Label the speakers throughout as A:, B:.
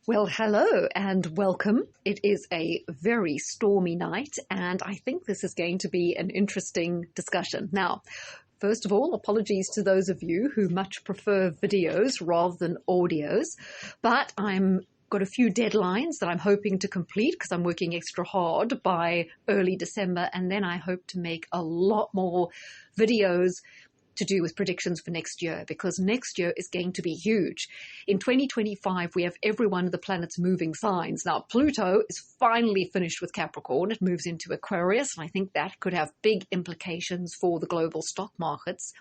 A: Well, hello and welcome. It is a very stormy night, and I think this is going to be an interesting discussion. Now, first of all, apologies to those of you who much prefer videos rather than audios, but I'm got a few deadlines that I'm hoping to complete because I'm working extra hard by early December, and then I hope to make a lot more videos to do with predictions for next year, because next year is going to be huge. In 2025, we have every one of the planets moving signs. Now, Pluto is finally finished with Capricorn. It moves into Aquarius, and I think that could have big implications for the global stock markets.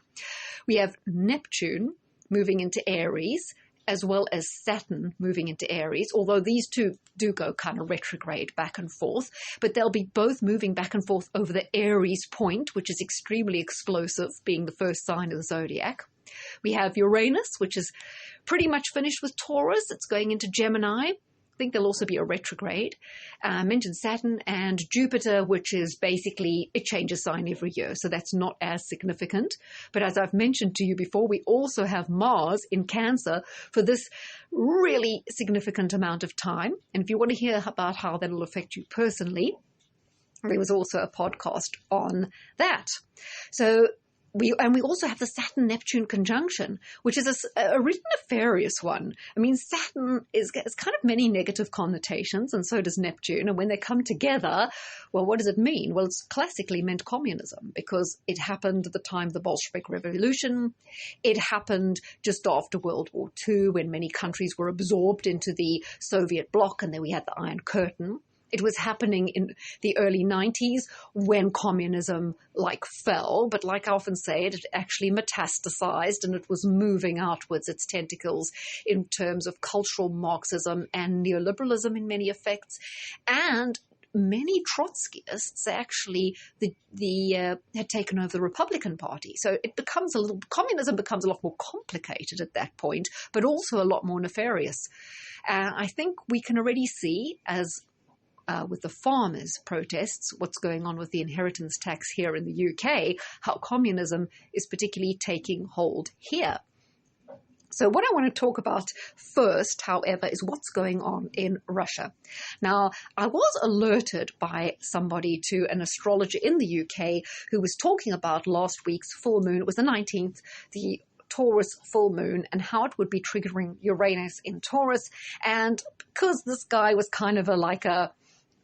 A: We have Neptune moving into Aries, as well as Saturn moving into Aries, although these two do go kind of retrograde back and forth, but they'll be both moving back and forth over the Aries point, which is extremely explosive, being the first sign of the zodiac. We have Uranus, which is pretty much finished with Taurus. It's going into Gemini. I think there'll also be a retrograde. I mentioned Saturn and Jupiter, which is basically, it changes sign every year, so that's not as significant. But as I've mentioned to you before, we also have Mars in Cancer for this really significant amount of time. And if you want to hear about how that will affect you personally, there was also a podcast on that. So we also have the Saturn-Neptune conjunction, which is a really nefarious one. I mean, Saturn has kind of many negative connotations, and so does Neptune. And when they come together, well, what does it mean? Well, it's classically meant communism, because it happened at the time of the Bolshevik Revolution. It happened just after World War II, when many countries were absorbed into the Soviet bloc, and then we had the Iron Curtain. It was happening in the early 90s when communism fell, but like I often say, it actually metastasized and it was moving outwards its tentacles in terms of cultural Marxism and neoliberalism in many effects. And many Trotskyists actually had taken over the Republican Party. So communism becomes a lot more complicated at that point, but also a lot more nefarious. I think we can already see, as with the farmers' protests, what's going on with the inheritance tax here in the UK, how communism is particularly taking hold here. So what I want to talk about first, however, is what's going on in Russia. Now, I was alerted by somebody to an astrologer in the UK who was talking about last week's full moon. It was the 19th, the Taurus full moon, and how it would be triggering Uranus in Taurus. And because this guy was kind of a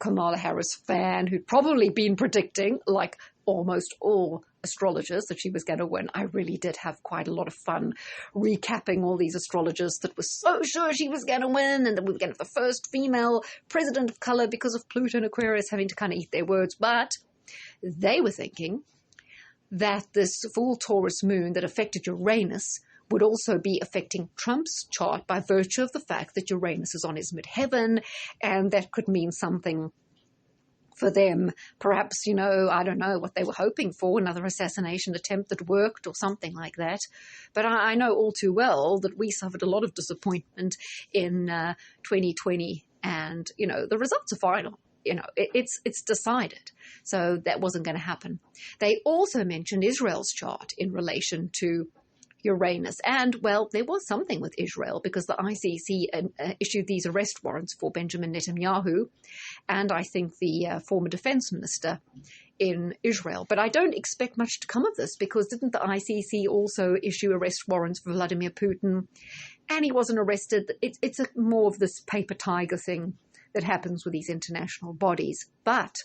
A: Kamala Harris fan who'd probably been predicting, like almost all astrologers, that she was going to win, I really did have quite a lot of fun recapping all these astrologers that were so sure she was going to win, and that we were going to have the first female president of color because of Pluto and Aquarius having to kind of eat their words. But they were thinking that this full Taurus moon that affected Uranus would also be affecting Trump's chart by virtue of the fact that Uranus is on his midheaven, and that could mean something for them. Perhaps, I don't know what they were hoping for, another assassination attempt that worked or something like that. But I know all too well that we suffered a lot of disappointment in 2020, and, the results are final. It's decided. So that wasn't going to happen. They also mentioned Israel's chart in relation to Uranus. And, well, there was something with Israel, because the ICC issued these arrest warrants for Benjamin Netanyahu and I think the former defense minister in Israel. But I don't expect much to come of this, because didn't the ICC also issue arrest warrants for Vladimir Putin? And he wasn't arrested. It's more of this paper tiger thing that happens with these international bodies. But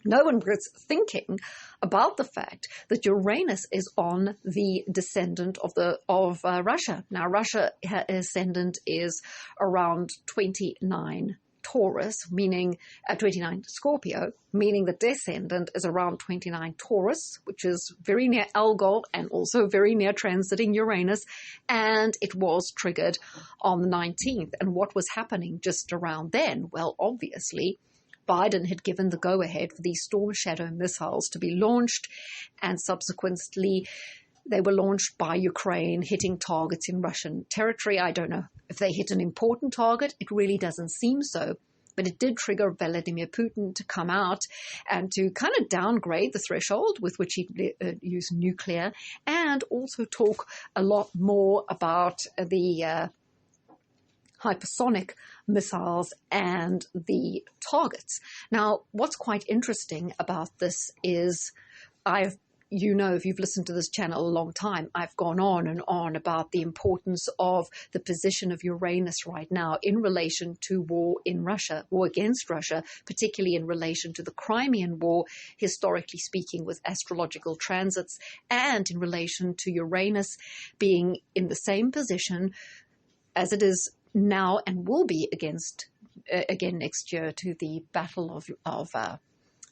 A: no one was thinking about the fact that Uranus is on the descendant of Russia. Now, Russia's ascendant is around 29 Taurus, meaning 29 Scorpio, meaning the descendant is around 29 Taurus, which is very near Algol and also very near transiting Uranus, and it was triggered on the 19th. And what was happening just around then? Well, obviously, Biden had given the go-ahead for these Storm Shadow missiles to be launched, and subsequently they were launched by Ukraine, hitting targets in Russian territory. I don't know if they hit an important target. It really doesn't seem so. But it did trigger Vladimir Putin to come out and to kind of downgrade the threshold with which he'd use nuclear, and also talk a lot more about the hypersonic missiles and the targets. Now, what's quite interesting about this is if you've listened to this channel a long time, I've gone on and on about the importance of the position of Uranus right now in relation to war against Russia, particularly in relation to the Crimean War, historically speaking, with astrological transits, and in relation to Uranus being in the same position as it is now and will be again next year, to the Battle of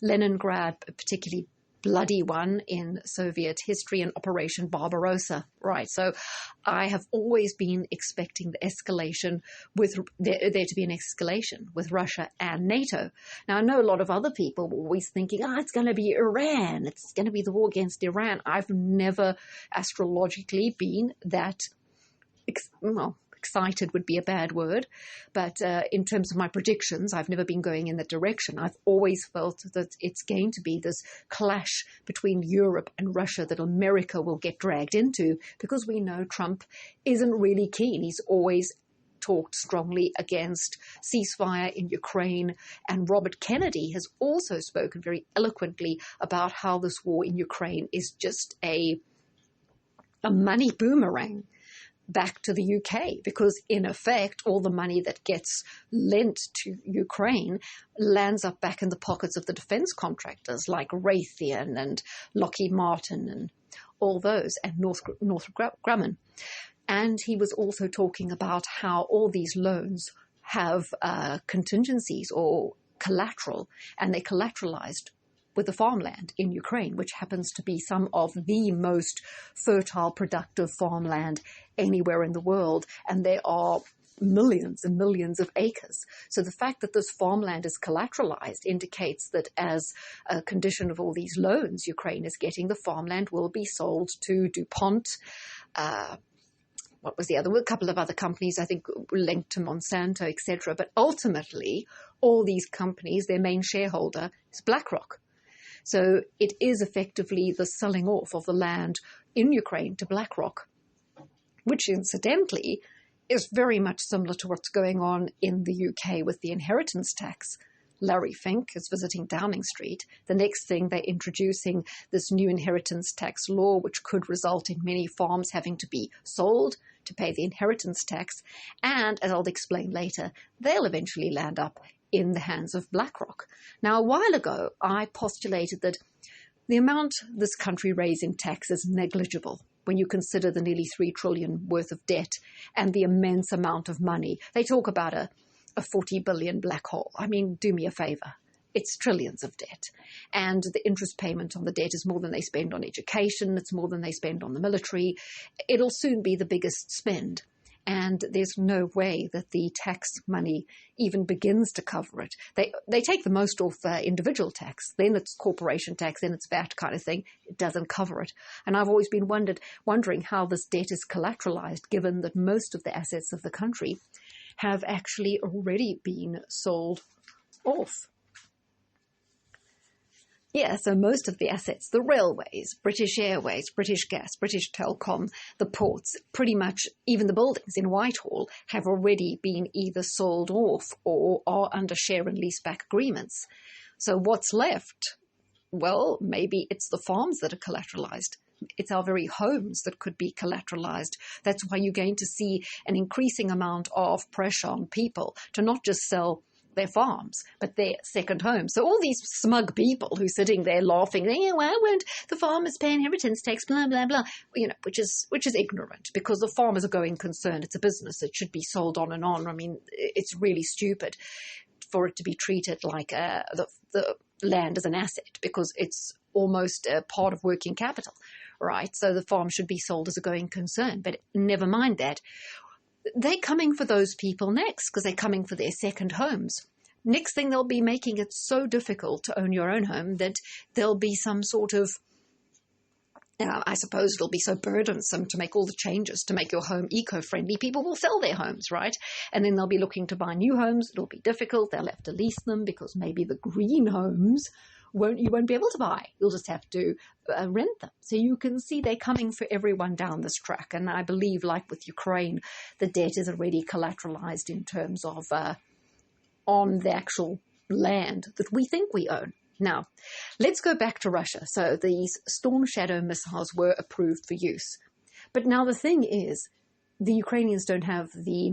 A: Leningrad, particularly bloody one in Soviet history, and Operation Barbarossa, right? So I have always been expecting the escalation there to be an escalation with Russia and NATO. Now, I know a lot of other people were always thinking, it's going to be Iran. It's going to be the war against Iran. I've never astrologically been that, excited would be a bad word, but in terms of my predictions, I've never been going in that direction. I've always felt that it's going to be this clash between Europe and Russia that America will get dragged into, because we know Trump isn't really keen. He's always talked strongly against ceasefire in Ukraine, and Robert Kennedy has also spoken very eloquently about how this war in Ukraine is just a money boomerang back to the UK, because in effect all the money that gets lent to Ukraine lands up back in the pockets of the defense contractors like Raytheon and Lockheed Martin and all those, and Northrop Grumman. And he was also talking about how all these loans have contingencies or collateral, and they're collateralized with the farmland in Ukraine, which happens to be some of the most fertile, productive farmland anywhere in the world. And there are millions and millions of acres. So the fact that this farmland is collateralized indicates that as a condition of all these loans Ukraine is getting, the farmland will be sold to DuPont. What was the other? A couple of other companies, I think, linked to Monsanto, etc. But ultimately, all these companies, their main shareholder is BlackRock. So it is effectively the selling off of the land in Ukraine to BlackRock, which incidentally is very much similar to what's going on in the UK with the inheritance tax. Larry Fink is visiting Downing Street. The next thing, they're introducing this new inheritance tax law, which could result in many farms having to be sold to pay the inheritance tax. And, as I'll explain later, they'll eventually land up in the hands of BlackRock. Now, a while ago, I postulated that the amount this country raised in tax is negligible when you consider the nearly $3 trillion worth of debt and the immense amount of money. They talk about a 40 billion black hole. I mean, do me a favor. It's trillions of debt. And the interest payment on the debt is more than they spend on education. It's more than they spend on the military. It'll soon be the biggest spend. And there's no way that the tax money even begins to cover it. They take the most off individual tax, then it's corporation tax, then it's VAT kind of thing. It doesn't cover it. And I've always been wondering how this debt is collateralized, given that most of the assets of the country have actually already been sold off. Yeah, so most of the assets, the railways, British Airways, British Gas, British Telecom, the ports, pretty much even the buildings in Whitehall have already been either sold off or are under share and leaseback agreements. So what's left? Well, maybe it's the farms that are collateralized. It's our very homes that could be collateralized. That's why you're going to see an increasing amount of pressure on people to not just sell their farms, but their second homes. So all these smug people who are sitting there laughing, why won't the farmers pay inheritance tax, blah, blah, blah, which is ignorant, because the farm is a going concern. It's a business. It should be sold on and on. I mean, it's really stupid for it to be treated like the land as an asset, because it's almost a part of working capital, right? So the farm should be sold as a going concern, but never mind that. They're coming for those people next, because they're coming for their second homes. Next thing, they'll be making it so difficult to own your own home that there'll be some sort of, I suppose it'll be so burdensome to make all the changes to make your home eco-friendly. People will sell their homes, right? And then they'll be looking to buy new homes. It'll be difficult. They'll have to lease them, because maybe the green homes you won't be able to buy. You'll just have to rent them. So you can see they're coming for everyone down this track. And I believe, like with Ukraine, the debt is already collateralized in terms of on the actual land that we think we own. Now, let's go back to Russia. So these Storm Shadow missiles were approved for use. But now the thing is, the Ukrainians don't have the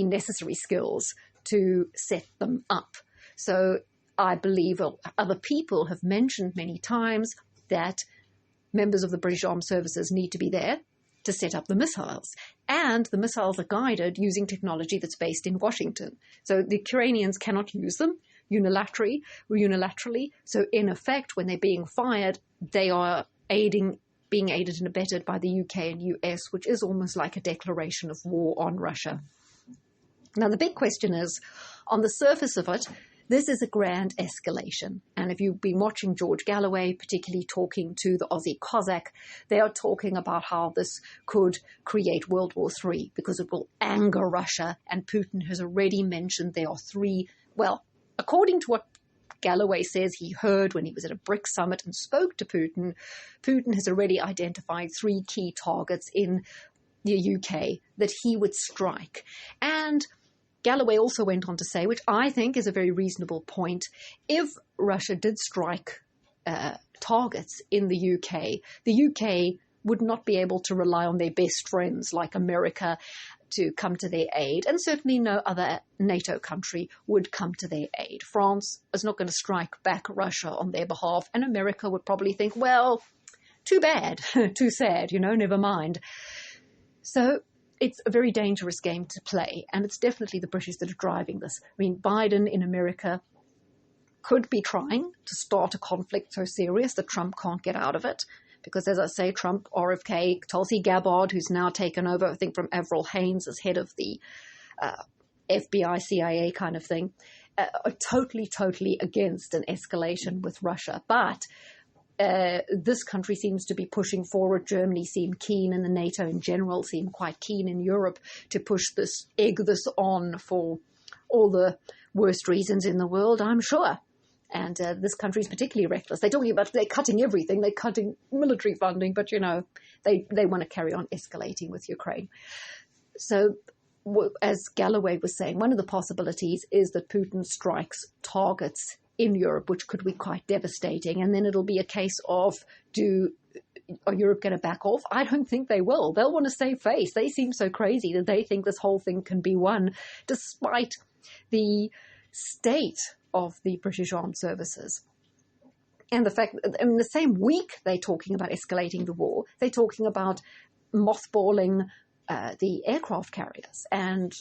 A: necessary skills to set them up. So I believe other people have mentioned many times that members of the British Armed Services need to be there to set up the missiles. And the missiles are guided using technology that's based in Washington. So the Ukrainians cannot use them unilaterally. So in effect, when they're being fired, they are being aided and abetted by the UK and US, which is almost like a declaration of war on Russia. Now, the big question is, on the surface of it, this is a grand escalation. And if you've been watching George Galloway, particularly talking to the Aussie Cossack, they are talking about how this could create World War III because it will anger Russia. And Putin has already mentioned there are three, well, according to what Galloway says he heard when he was at a BRICS summit and spoke to Putin, Putin has already identified three key targets in the UK that he would strike. And Galloway also went on to say, which I think is a very reasonable point, if Russia did strike targets in the UK would not be able to rely on their best friends like America to come to their aid, and certainly no other NATO country would come to their aid. France is not going to strike back Russia on their behalf, and America would probably think, well, too bad, too sad, never mind. So it's a very dangerous game to play, and it's definitely the British that are driving this. I mean, Biden in America could be trying to start a conflict so serious that Trump can't get out of it. Because, as I say, Trump, RFK, Tulsi Gabbard, who's now taken over, I think, from Avril Haines as head of the FBI, CIA kind of thing, are totally against an escalation with Russia. But this country seems to be pushing forward. Germany seemed keen, and the NATO in general seemed quite keen in Europe to push this, egg this on for all the worst reasons in the world, I'm sure. And this country is particularly reckless. They're talking about they're cutting everything. They're cutting military funding, but, they want to carry on escalating with Ukraine. So, as Galloway was saying, one of the possibilities is that Putin strikes targets in Europe, which could be quite devastating. And then it'll be a case of, are Europe going to back off? I don't think they will. They'll want to save face. They seem so crazy that they think this whole thing can be won, despite the state of the British Armed Services. And the fact that in the same week they're talking about escalating the war, they're talking about mothballing the aircraft carriers and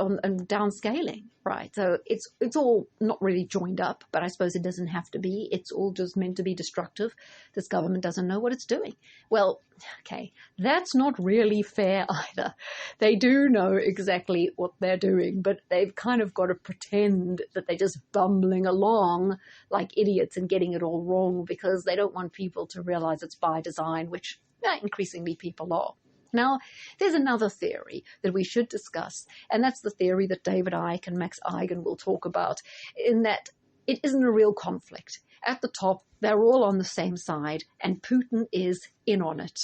A: downscaling, right? So it's all not really joined up, but I suppose it doesn't have to be. It's all just meant to be destructive. This government doesn't know what it's doing. Well, okay, that's not really fair either. They do know exactly what they're doing, but they've kind of got to pretend that they're just bumbling along like idiots and getting it all wrong because they don't want people to realize it's by design, which increasingly people are. Now, there's another theory that we should discuss, and that's the theory that David Icke and Max Eigen will talk about, in that it isn't a real conflict. At the top, they're all on the same side, and Putin is in on it.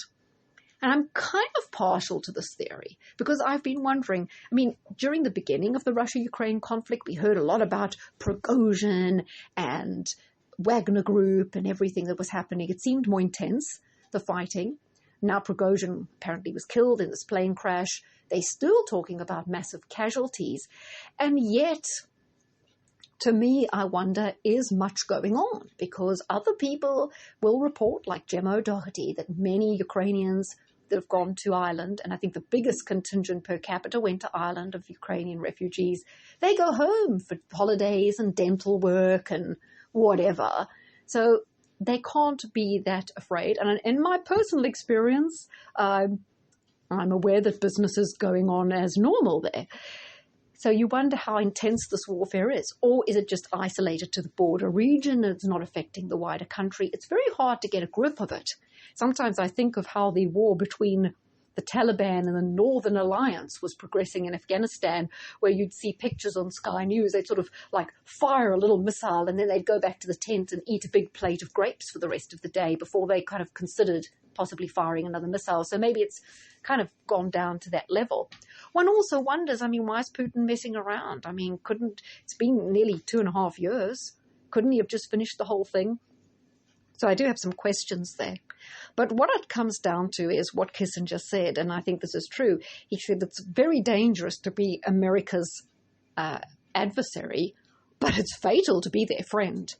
A: And I'm kind of partial to this theory, because I've been wondering, during the beginning of the Russia-Ukraine conflict, we heard a lot about Prigozhin and Wagner Group and everything that was happening. It seemed more intense, the fighting. Now Prigozhin apparently was killed in this plane crash. They're still talking about massive casualties. And yet, to me, I wonder, is much going on? Because other people will report, like Gemma O'Doherty, that many Ukrainians that have gone to Ireland, and I think the biggest contingent per capita went to Ireland of Ukrainian refugees, they go home for holidays and dental work and whatever. So they can't be that afraid. And in my personal experience, I'm aware that business is going on as normal there. So you wonder how intense this warfare is. Or is it just isolated to the border region and it's not affecting the wider country? It's very hard to get a grip of it. Sometimes I think of how the war between the Taliban and the Northern Alliance was progressing in Afghanistan, where you'd see pictures on Sky News. They'd sort of like fire a little missile and then they'd go back to the tent and eat a big plate of grapes for the rest of the day before they kind of considered possibly firing another missile. So maybe it's kind of gone down to that level. One also wonders, I mean, why is Putin messing around? I mean, it's been nearly 2.5 years. Couldn't he have just finished the whole thing? So I do have some questions there. But what it comes down to is what Kissinger said, and I think this is true. He said it's very dangerous to be America's adversary, but it's fatal to be their friend.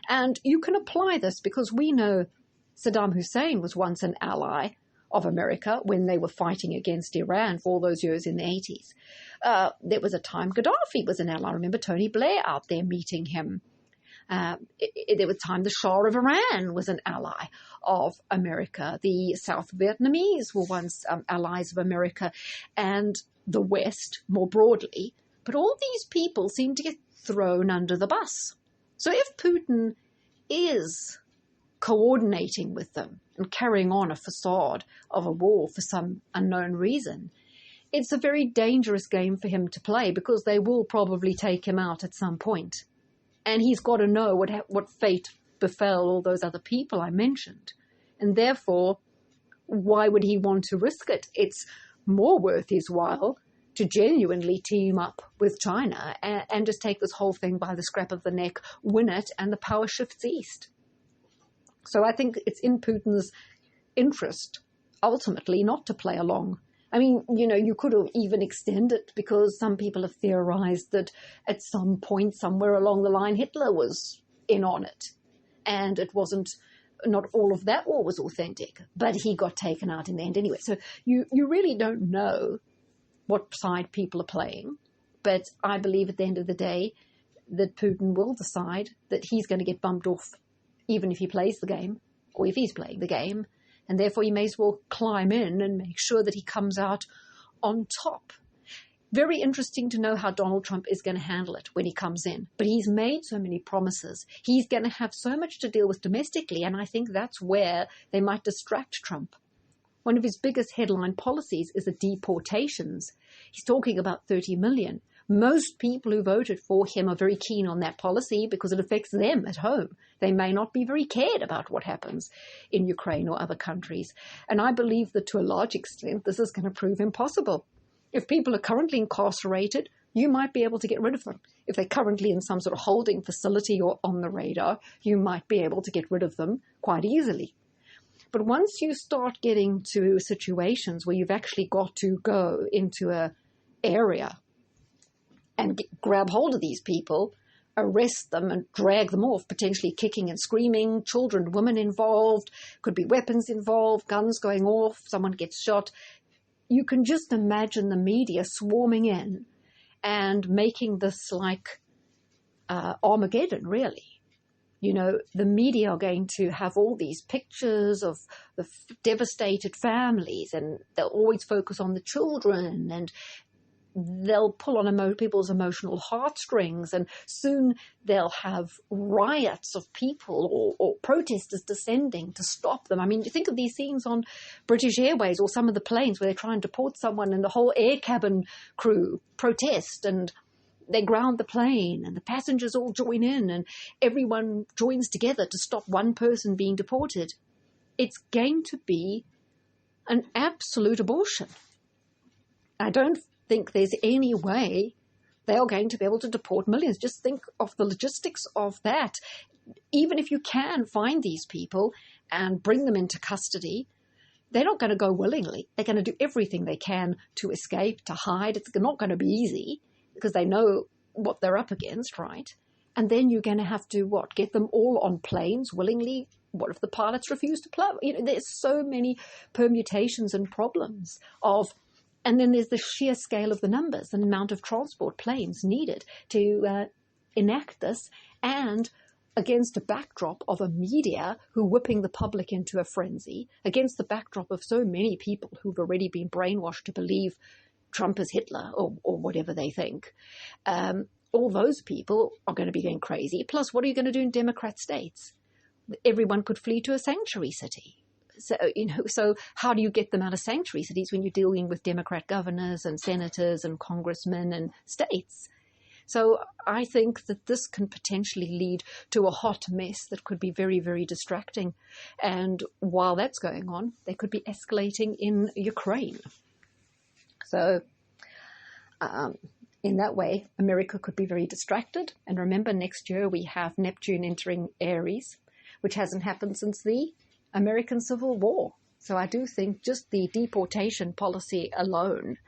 A: And you can apply this because we know Saddam Hussein was once an ally of America when they were fighting against Iran for all those years in the 80s. There was a time Gaddafi was an ally. I remember Tony Blair out there meeting him. There was time the Shah of Iran was an ally of America. The South Vietnamese were once allies of America, and the West more broadly. But all these people seem to get thrown under the bus. So if Putin is coordinating with them and carrying on a facade of a war for some unknown reason, it's a very dangerous game for him to play because they will probably take him out at some point. And he's got to know what fate befell all those other people I mentioned. And therefore, why would he want to risk it? It's more worth his while to genuinely team up with China and just take this whole thing by the scruff of the neck, win it, and the power shifts east. So I think it's in Putin's interest, ultimately, not to play along. I mean, you could have even extended it because some people have theorized that at some point, somewhere along the line, Hitler was in on it. And it wasn't, not all of that war was authentic, but he got taken out in the end anyway. So you really don't know what side people are playing. But I believe at the end of the day that Putin will decide that he's going to get bumped off even if he plays the game or if he's playing the game. And therefore, he may as well climb in and make sure that he comes out on top. Very interesting to know how Donald Trump is going to handle it when he comes in. But he's made so many promises. He's going to have so much to deal with domestically, and I think that's where they might distract Trump. One of his biggest headline policies is the deportations. He's talking about 30 million. Most people who voted for him are very keen on that policy because it affects them at home. They may not be very cared about what happens in Ukraine or other countries. And I believe that to a large extent, this is going to prove impossible. If people are currently incarcerated, you might be able to get rid of them. If they're currently in some sort of holding facility or on the radar, you might be able to get rid of them quite easily. But once you start getting to situations where you've actually got to go into an area and grab hold of these people, arrest them and drag them off, potentially kicking and screaming, children, women involved, could be weapons involved, guns going off, someone gets shot. You can just imagine the media swarming in and making this like Armageddon, really. The media are going to have all these pictures of the devastated families, and they'll always focus on the children, and they'll pull on people's emotional heartstrings, and soon they'll have riots of people or protesters descending to stop them. I mean, you think of these scenes on British Airways or some of the planes where they try and deport someone and the whole air cabin crew protest and they ground the plane and the passengers all join in and everyone joins together to stop one person being deported. It's going to be an absolute abortion. I don't think there's any way they are going to be able to deport millions. Just think of the logistics of that. Even if you can find these people and bring them into custody, they're not going to go willingly. They're going to do everything they can to escape, to hide. It's not going to be easy because they know what they're up against, right? And then you're going to have to, get them all on planes willingly? What if the pilots refuse to fly? There's so many permutations and problems and then there's the sheer scale of the numbers and amount of transport planes needed to enact this, and against a backdrop of a media who are whipping the public into a frenzy, against the backdrop of so many people who've already been brainwashed to believe Trump is Hitler or whatever they think. All those people are going to be going crazy. Plus, what are you going to do in Democrat states? Everyone could flee to a sanctuary city. So how do you get them out of sanctuary cities when you're dealing with Democrat governors and senators and congressmen and states? So I think that this can potentially lead to a hot mess that could be very, very distracting. And while that's going on, they could be escalating in Ukraine. So in that way, America could be very distracted. And remember, next year we have Neptune entering Aries, which hasn't happened since the American Civil War. So I do think just the deportation policy alone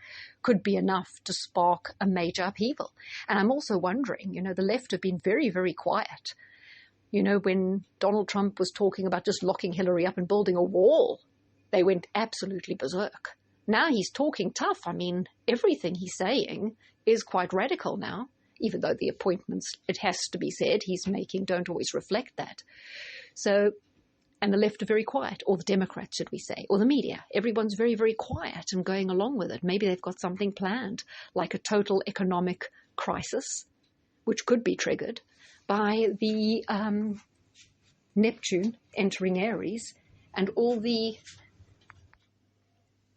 A: could be enough to spark a major upheaval. And I'm also wondering, the left have been very, very quiet. When Donald Trump was talking about just locking Hillary up and building a wall, they went absolutely berserk. Now he's talking tough. I mean, everything he's saying is quite radical now, even though the appointments, it has to be said, he's making don't always reflect that. So, and the left are very quiet, or the Democrats, should we say, or the media. Everyone's very, very quiet and going along with it. Maybe they've got something planned, like a total economic crisis, which could be triggered by the Neptune entering Aries and all the...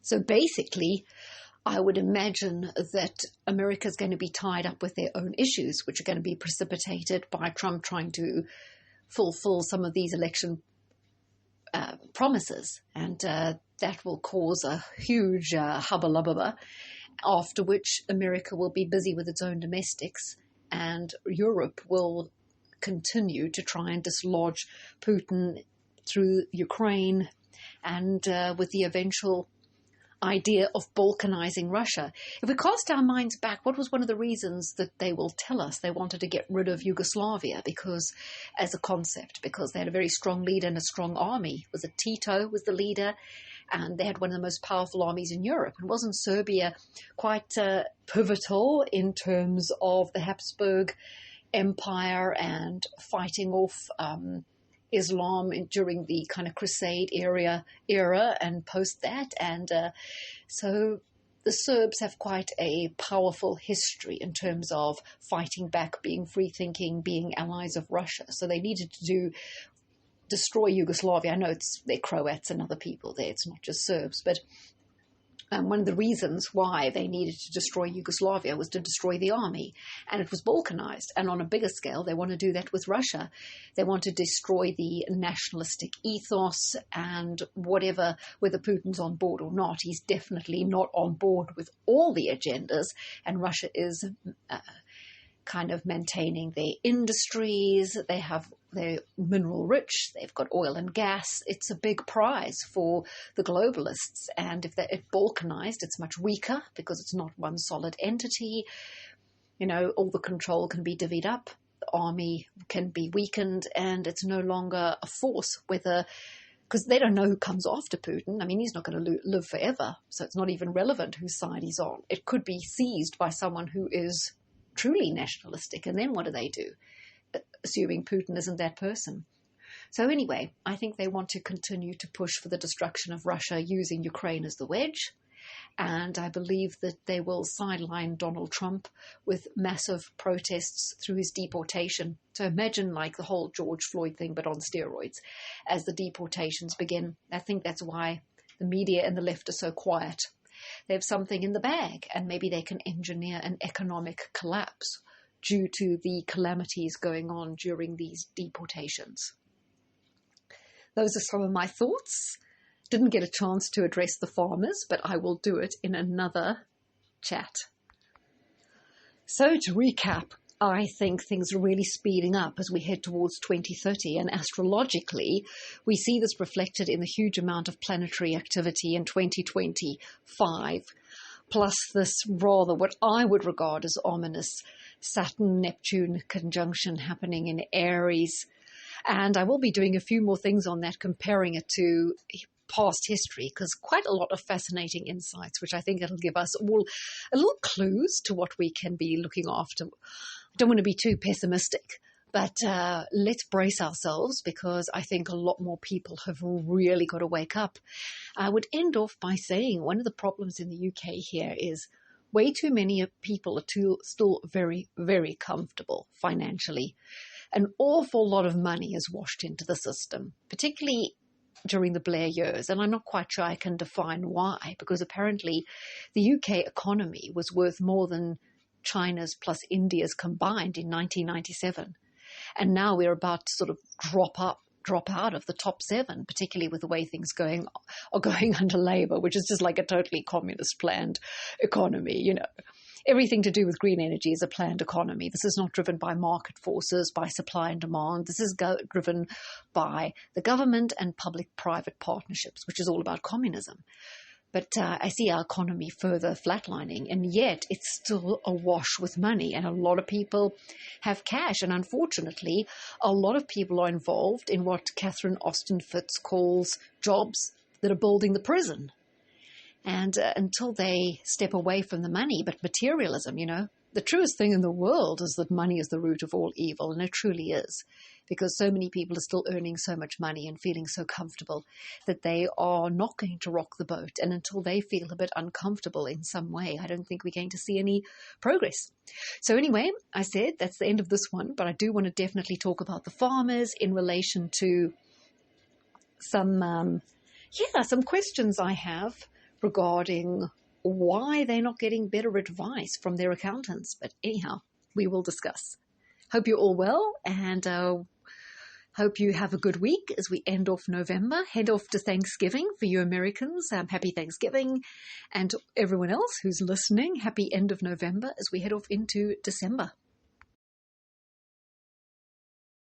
A: So basically, I would imagine that America's going to be tied up with their own issues, which are going to be precipitated by Trump trying to fulfill some of these election promises. And that will cause a huge hubba-lubba, after which America will be busy with its own domestics and Europe will continue to try and dislodge Putin through Ukraine and with the eventual idea of balkanizing Russia. If we cast our minds back, what was one of the reasons that they will tell us they wanted to get rid of Yugoslavia? Because as a concept, because they had a very strong leader and a strong army. Was it Tito was the leader? And they had one of the most powerful armies in Europe. And wasn't Serbia quite pivotal in terms of the Habsburg Empire and fighting off Islam during the kind of Crusade era and post that? And so the Serbs have quite a powerful history in terms of fighting back, being free-thinking, being allies of Russia. So they needed to destroy Yugoslavia. I know they're Croats and other people there. It's not just Serbs, but one of the reasons why they needed to destroy Yugoslavia was to destroy the army, and it was balkanized. And on a bigger scale, they want to do that with Russia. They want to destroy the nationalistic ethos and whatever, whether Putin's on board or not, he's definitely not on board with all the agendas, and Russia is kind of maintaining their industries. They're mineral rich. They've got oil and gas. It's a big prize for the globalists. And if it's balkanized, it's much weaker because it's not one solid entity. All the control can be divvied up. The army can be weakened, and it's no longer a force, because they don't know who comes after Putin. I mean, he's not going to live forever. So it's not even relevant whose side he's on. It could be seized by someone who is truly nationalistic. And then what do? Assuming Putin isn't that person. So anyway, I think they want to continue to push for the destruction of Russia using Ukraine as the wedge. And I believe that they will sideline Donald Trump with massive protests through his deportation. So imagine like the whole George Floyd thing, but on steroids, as the deportations begin. I think that's why the media and the left are so quiet. They have something in the bag, and maybe they can engineer an economic collapse due to the calamities going on during these deportations. Those are some of my thoughts. Didn't get a chance to address the farmers, but I will do it in another chat. So to recap, I think things are really speeding up as we head towards 2030, and astrologically, we see this reflected in the huge amount of planetary activity in 2025, plus this rather what I would regard as ominous Saturn-Neptune conjunction happening in Aries. And I will be doing a few more things on that, comparing it to past history, because quite a lot of fascinating insights, which I think it'll give us all a little clues to what we can be looking after. I don't want to be too pessimistic, but let's brace ourselves, because I think a lot more people have really got to wake up. I would end off by saying one of the problems in the UK here is way too many people are still very, very comfortable financially. An awful lot of money is washed into the system, particularly during the Blair years, and I'm not quite sure I can define why, because apparently the UK economy was worth more than China's plus India's combined in 1997. And now we're about to sort of drop out of the top 7, particularly with the way things are going under Labour, which is just like a totally communist planned economy, you know. Everything to do with green energy is a planned economy. This is not driven by market forces, by supply and demand. This is driven by the government and public-private partnerships, which is all about communism. But I see our economy further flatlining, and yet it's still awash with money, and a lot of people have cash. And unfortunately, a lot of people are involved in what Catherine Austin Fitts calls jobs that are building the prison. And until they step away from the money, but materialism, you know, the truest thing in the world is that money is the root of all evil, and it truly is, because so many people are still earning so much money and feeling so comfortable that they are not going to rock the boat. And until they feel a bit uncomfortable in some way, I don't think we're going to see any progress. So anyway, I said that's the end of this one, but I do want to definitely talk about the farmers in relation to some questions I have regarding why they're not getting better advice from their accountants. But anyhow, we will discuss. Hope you're all well, and hope you have a good week as we end off November. Head off to Thanksgiving for you Americans. Happy Thanksgiving. And to everyone else who's listening, happy end of November as we head off into December.